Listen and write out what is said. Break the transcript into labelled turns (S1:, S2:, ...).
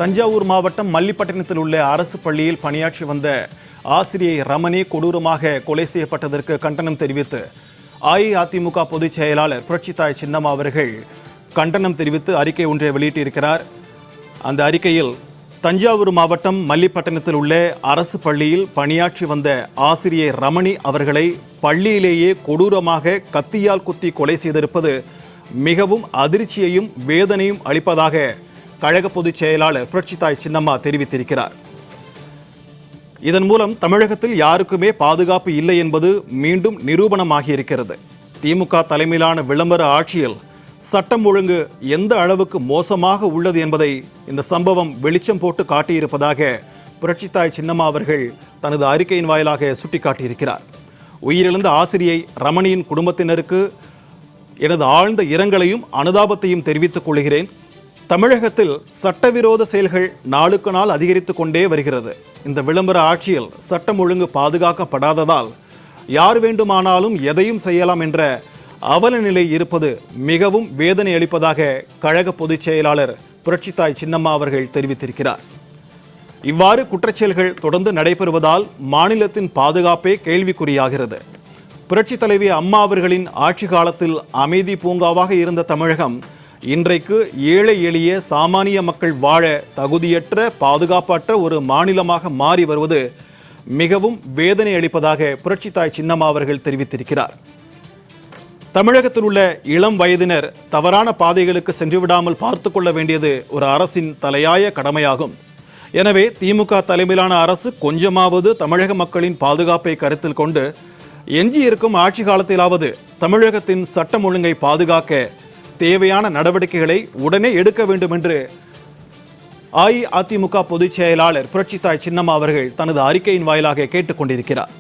S1: தஞ்சாவூர் மாவட்டம் மல்லிப்பட்டினத்தில் உள்ள அரசு பள்ளியில் பணியாற்றி வந்த ஆசிரியை ரமணி கொடூரமாக கொலை செய்யப்பட்டதற்கு கண்டனம் தெரிவித்து அஇஅதிமுக பொதுச் செயலாளர் புரட்சித்தாய் சின்னம்மா அவர்கள் கண்டனம் தெரிவித்து அறிக்கை ஒன்றை வெளியிட்டிருக்கிறார். அந்த அறிக்கையில் தஞ்சாவூர் மாவட்டம் மல்லிப்பட்டினத்தில் உள்ள அரசு பள்ளியில் பணியாற்றி வந்த ஆசிரியை ரமணி அவர்களை பள்ளியிலேயே கொடூரமாக கத்தியால் குத்தி கொலை செய்திருப்பது மிகவும் அதிர்ச்சியையும் வேதனையும் அளிப்பதாக கழக பொதுச் செயலாளர் புரட்சித்தாய் சின்னம்மா தெரிவித்திருக்கிறார். இதன் மூலம் தமிழகத்தில் யாருக்குமே பாதுகாப்பு இல்லை என்பது மீண்டும் நிரூபணமாகியிருக்கிறது. திமுக தலைமையிலான விளம்பர ஆட்சியில் சட்டம் ஒழுங்கு எந்த அளவுக்கு மோசமாக உள்ளது என்பதை இந்த சம்பவம் வெளிச்சம் போட்டு காட்டியிருப்பதாக புரட்சித்தாய் சின்னம்மா அவர்கள் தனது அறிக்கையின் வாயிலாக சுட்டிக்காட்டியிருக்கிறார். உயிரிழந்த ஆசிரியை ரமணியின் குடும்பத்தினருக்கு எனது ஆழ்ந்த இரங்கலையும் அனுதாபத்தையும் தெரிவித்துக் கொள்கிறேன். தமிழகத்தில் சட்டவிரோத செயல்கள் நாளுக்கு நாள் அதிகரித்து கொண்டே வருகிறது. இந்த விளம்பர ஆட்சியில் சட்டம் ஒழுங்கு பாதுகாக்கப்படாததால் யார் வேண்டுமானாலும் எதையும் செய்யலாம் என்ற அவல நிலை இருப்பது மிகவும் வேதனை அளிப்பதாக கழக பொதுச் செயலாளர் புரட்சித்தாய் சின்னம்மா அவர்கள் தெரிவித்திருக்கிறார். இவ்வாறு குற்றச்செயல்கள் தொடர்ந்து நடைபெறுவதால் மாநிலத்தின் பாதுகாப்பே கேள்விக்குறியாகிறது. புரட்சி தலைவி அம்மா அவர்களின் ஆட்சி காலத்தில் அமைதி பூங்காவாக இருந்த தமிழகம் இன்றைக்கு ஏழை எளிய சாமானிய மக்கள் வாழ தகுதியற்ற பாதுகாப்பற்ற ஒரு மாநிலமாக மாறி வருவது மிகவும் வேதனை அளிப்பதாக புரட்சித்தாய் சின்னம்மா அவர்கள் தெரிவித்திருக்கிறார். தமிழகத்தில் உள்ள இளம் வயதினர் தவறான பாதைகளுக்கு சென்று விடாமல் பார்த்து கொள்ள வேண்டியது ஒரு அரசின் தலையாய கடமையாகும். எனவே திமுக தலைமையிலான அரசு கொஞ்சமாவது தமிழக மக்களின் பாதுகாப்பை கருத்தில் கொண்டு எஞ்சியிருக்கும் ஆட்சி காலத்திலாவது தமிழகத்தின் சட்டம் ஒழுங்கை பாதுகாக்க தேவையான நடவடிக்கைகளை உடனே எடுக்க வேண்டும் என்று அஇஅதிமுக பொதுச் செயலாளர் புரட்சித்தாய் சின்னம்மா அவர்கள் தனது அறிக்கையின் வாயிலாக கேட்டுக்கொண்டிருக்கிறார்.